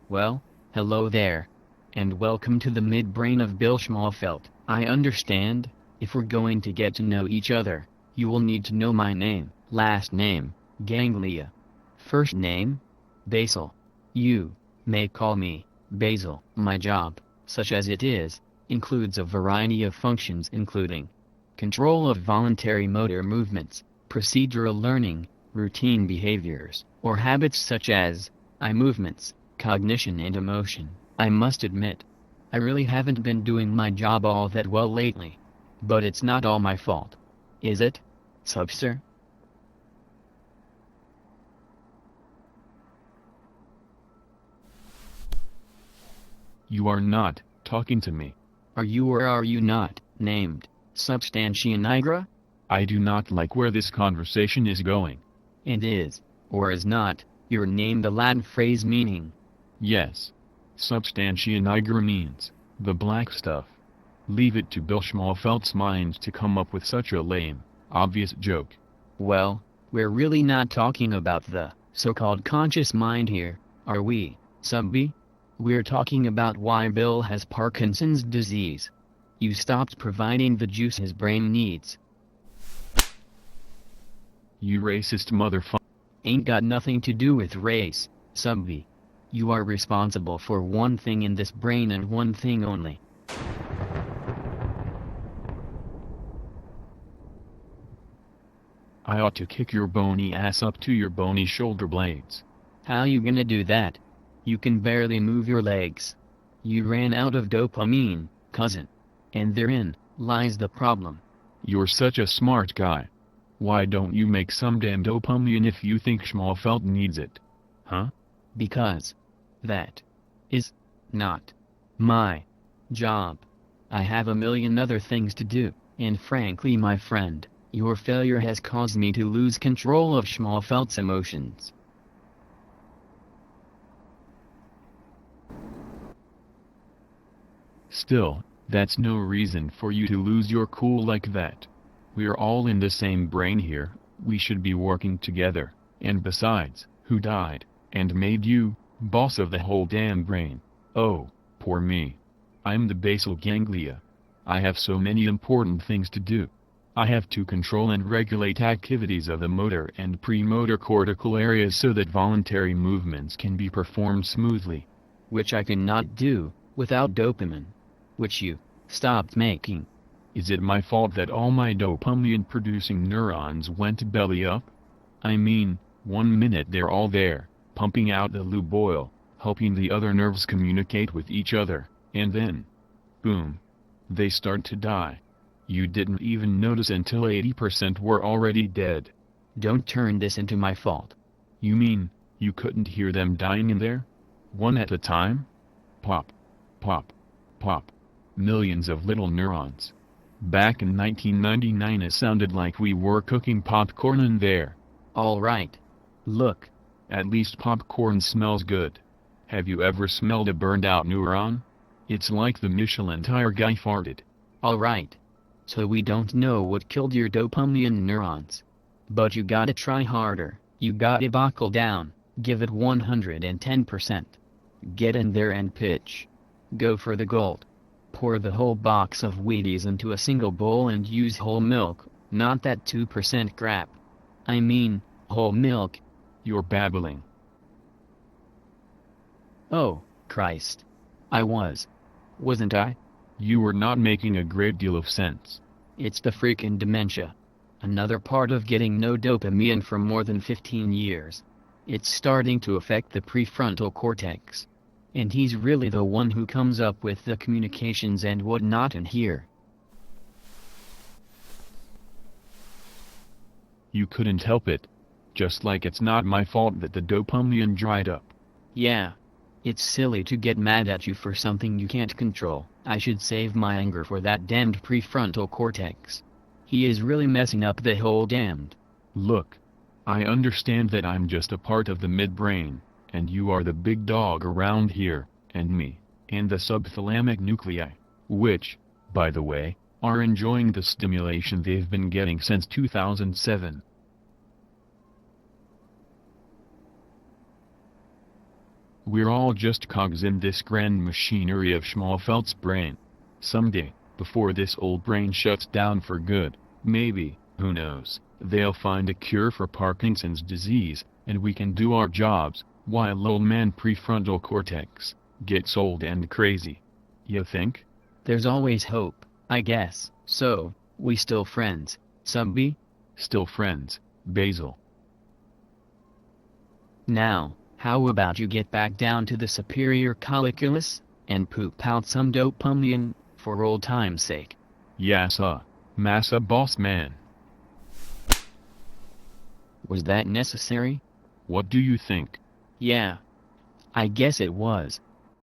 Well, hello there. And welcome to the midbrain of bschmalfeldt. I understand, if we're going to get to know each other, you will need to know my name, last name, Ganglia. First name? Basil. You may call me Basil. My job, such as it is, includes a variety of functions including control of voluntary motor movements, procedural learning, routine behaviors, or habits such as eye movements, cognition and emotion. I must admit, I really haven't been doing my job all that well lately. But it's not all my fault. Is it, Subsir? You are not talking to me. Are you or are you not named Substantia nigra? I do not like where this conversation is going. And is, or is not, your name the Latin phrase meaning? Yes. Substantia nigra means the black stuff. Leave it to bschmalfeldt's mind to come up with such a lame, obvious joke. Well, we're really not talking about the so-called conscious mind here, are we, Subby? We're talking about why Bill has Parkinson's disease. You stopped providing the juice his brain needs. You racist motherfucker. Ain't got nothing to do with race, Subby. You are responsible for one thing in this brain and one thing only. I ought to kick your bony ass up to your bony shoulder blades. How you gonna do that? You can barely move your legs. You ran out of dopamine, cousin. And therein lies the problem. You're such a smart guy. Why don't you make some damn dopamine if you think Schmalfeldt needs it? Huh? Because that is not my job. I have a million other things to do, and frankly, my friend, your failure has caused me to lose control of Schmalfeldt's emotions. Still, that's no reason for you to lose your cool like that. We're all in the same brain here, we should be working together, and besides, who died, and made you, boss of the whole damn brain? Oh, poor me. I'm the basal ganglia. I have so many important things to do. I have to control and regulate activities of the motor and premotor cortical areas so that voluntary movements can be performed smoothly. Which I cannot do without dopamine. Which you stopped making. Is it my fault that all my dopamine-producing neurons went belly up? I mean, one minute they're all there, pumping out the lube oil, helping the other nerves communicate with each other, and then, boom, they start to die. You didn't even notice until 80% were already dead. Don't turn this into my fault. You mean, you couldn't hear them dying in there? One at a time? Pop, pop, pop. Millions of little neurons. Back in 1999 it sounded like we were cooking popcorn in there. All right. Look. At least popcorn smells good. Have you ever smelled a burned out neuron? It's like the Michelin tire guy farted. All right. So we don't know what killed your dopamine neurons. But you gotta try harder. You gotta buckle down. Give it 110%. Get in there and pitch. Go for the gold. Pour the whole box of Wheaties into a single bowl and use whole milk, not that 2% crap. I mean, whole milk. You're babbling. Oh, Christ. I was. Wasn't I? You were not making a great deal of sense. It's the freaking dementia. Another part of getting no dopamine for more than 15 years. It's starting to affect the prefrontal cortex. And he's really the one who comes up with the communications and whatnot in here. You couldn't help it. Just like it's not my fault that the dopamine dried up. Yeah. It's silly to get mad at you for something you can't control. I should save my anger for that damned prefrontal cortex. He is really messing up the whole damned. Look. I understand that I'm just a part of the midbrain. And you are the big dog around here, and me, and the subthalamic nuclei, which, by the way, are enjoying the stimulation they've been getting since 2007. We're all just cogs in this grand machinery of Schmalfeldt's brain. Someday, before this old brain shuts down for good, maybe, who knows, they'll find a cure for Parkinson's disease, and we can do our jobs, while old man prefrontal cortex gets old and crazy. You think? There's always hope, I guess. So, we still friends, Subby? Still friends, Basil. Now, how about you get back down to the superior colliculus, and poop out some dopamine, for old time's sake? Yassa, massa boss man. Was that necessary? What do you think? Yeah. I guess it was.